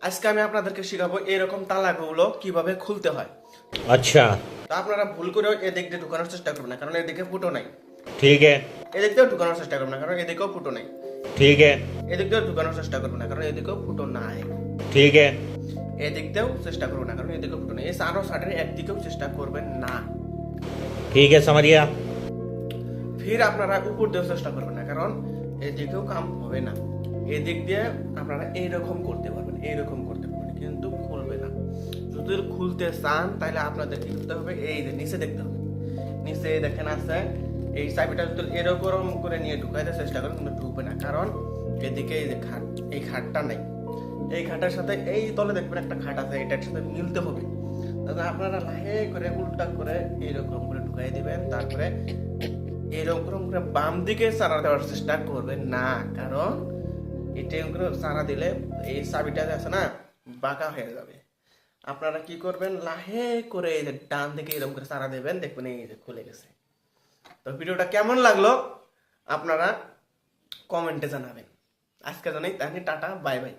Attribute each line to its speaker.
Speaker 1: আজকে আমি আপনাদেরকে শেখাবো এরকম তালাগুলো কিভাবে খুলতে হয়।
Speaker 2: अच्छा।
Speaker 1: তো আপনারা ভুল করেও এদিক দিয়ে ঢুকানোর চেষ্টা করবেন না, কারণ এদিকে ফুটো নাই।
Speaker 2: ठीक है।
Speaker 1: এদিক দিয়েও ঢুকানোর চেষ্টা করবেন না, কারণ এদিকেও ফুটো নাই।
Speaker 2: ठीक है।
Speaker 1: এদিক দিয়েও ঢুকানোর চেষ্টা করবেন না, কারণ এদিকেও ফুটো নাই।
Speaker 2: ठीक है।
Speaker 1: এদিক দিয়েও চেষ্টা করবেন না, কারণ এদিকেও ফুটো নেই। এই চারো সাইডের একদিকেও চেষ্টা করবেন না।
Speaker 2: ठीक है, समझ गया।
Speaker 1: ফির আপনারা উপর দিয়েও চেষ্টা করবেন না, কারণ এদিকেও কাম হবে না। এদিক দিয়ে আপনারা এইরকম করতে পারবেন, এইরকম করতে পারবেন, কিন্তু খুলবে না। যদি খুলতে চান তাহলে আপনাদের কি করতে হবে, এই যে নিচে দেখতে হবে। নিচে দেখেন আছে, এই চাবিটা যদি এরকম করে নিয়ে ঢুকাইতে চেষ্টা করেন কিন্তু ঢুকবে না, কারণ এদিকে এই যে খাট, এই খাটটা নাই। এই খাটের সাথে এই তলে দেখবেন একটা খাট আছে, এটার সাথে মিলতে হবে। তাহলে আপনারা লাহে করে উল্টা করে এরকম করে ঢুকাই দিবেন। তারপরে এরকম করে বাম দিকে চারা দেওয়ার চেষ্টা করবেন না, কারণ এটা করে চারা দিলে এই চাবিটা আছে না, বাঁকা হয়ে যাবে। আপনারা কি করবেন, লাহে করে এই যে ডান দিকে এরকম করে চারা দেবেন, দেখবেন এই যে খুলে গেছে। তো ভিডিওটা কেমন লাগলো আপনারা কমেন্টে জানাবেন। আজকে জানাই, তাহলে টাটা, বাই বাই।